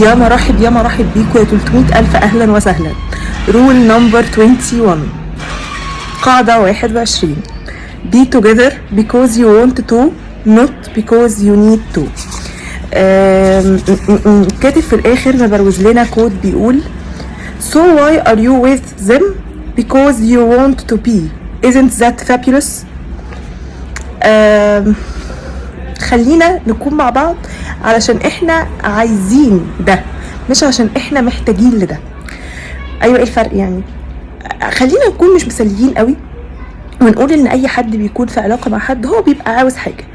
يا مرحب يا مرحب بيكم يا 300 ألف أهلا وسهلا. رول نمبر 21، قاعدة 21. Be together because you want to, not because you need to. كاتب في الآخر مبروز لنا كود بيقول So why are you with them? Because you want to be. Isn't that fabulous? خلينا نكون مع بعض علشان احنا عايزين ده، مش عشان احنا محتاجين لده. ايوه، ايه الفرق يعني؟ خلينا نكون مش مثاليين قوي ونقول ان اي حد بيكون في علاقه مع حد هو بيبقى عاوز حاجه،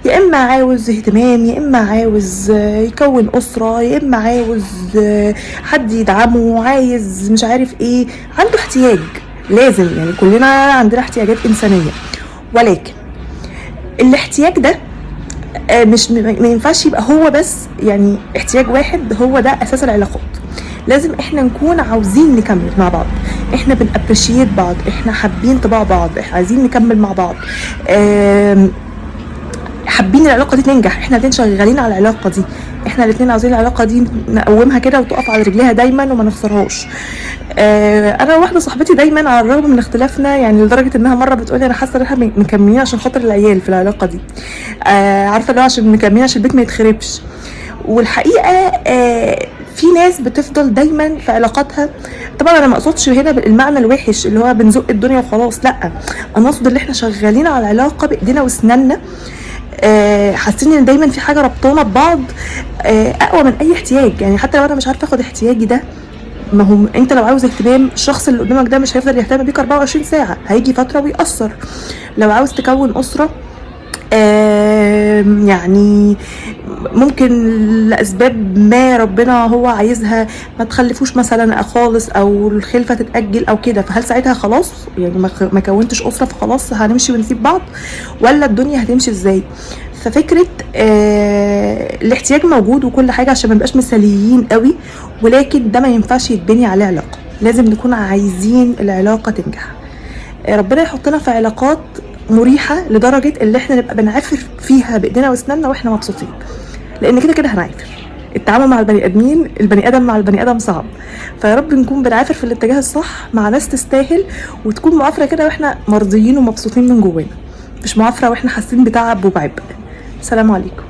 يا اما عاوز اهتمام، يا اما عاوز يكون اسره، يا اما عاوز حد يدعمه، عايز مش عارف ايه، عنده احتياج. لازم يعني كلنا عندنا احتياجات انسانيه، ولكن الاحتياج ده مش ما ينفعش يبقى هو بس يعني احتياج واحد هو ده اساس العلاقات. لازم احنا نكون عاوزين نكمل مع بعض، احنا بنابريشيت بعض، احنا حابين طباع بعض، احنا عايزين نكمل مع بعض، حابين العلاقه دي تنجح، احنا الاتنين شغالين على العلاقه دي، احنا الاتنين عاوزين العلاقه دي نقومها كده وتقف على رجليها دايما وما نخسرهاش. انا واحده صاحبتي دايما على الرغم من اختلافنا، يعني لدرجه انها مره بتقولي انا حاسه ان احنا مكملين عشان خاطر العيال في العلاقه دي، عارفه اللي هو عشان مكملين عشان البيت ما يتخربش. والحقيقه في ناس بتفضل دايما في علاقاتها، طبعا انا ما اقصدش هنا بالمعنى الوحش اللي هو بنزق الدنيا وخلاص، لا، انا اقصد اللي احنا شغالين على العلاقه بايدينا واسناننا، حاسين ان دايما في حاجه ربطانا ببعض اقوى من اي احتياج. يعني حتى لو انا مش عارفه اخد احتياجي ده، ما هو انت لو عاوز اهتمام، الشخص اللي قدامك ده مش هيفضل يهتم بيك 24 ساعه، هيجي فتره ويأثر. لو عاوز تكون اسره، يعني ممكن لاسباب ما ربنا هو عايزها ما تخلفوش مثلا خالص، او الخلفه تتاجل او كده، فهل ساعتها خلاص يعني ما كونتش اسره فخلاص هنمشي ونسيب بعض، ولا الدنيا هتمشي ازاي؟ ففكره الاحتياج موجود وكل حاجه عشان ما نبقاش مثاليين قوي، ولكن ده ما ينفعش يتبني عليه علاقه. لازم نكون عايزين العلاقه تنجح. ربنا يحطنا في علاقات مريحه لدرجه اللي احنا نبقى بنعافر فيها بايدينا واسناننا واحنا مبسوطين، لان كده كده هنعافر. التعامل مع البني ادمين، البني ادم مع البني ادم صعب، فيا رب نكون بنعافر في الاتجاه الصح مع ناس تستاهل، وتكون معافره كده واحنا مرضيين ومبسوطين من جوانا، مش معافره واحنا حاسين بتعب وبعبء. السلام عليكم.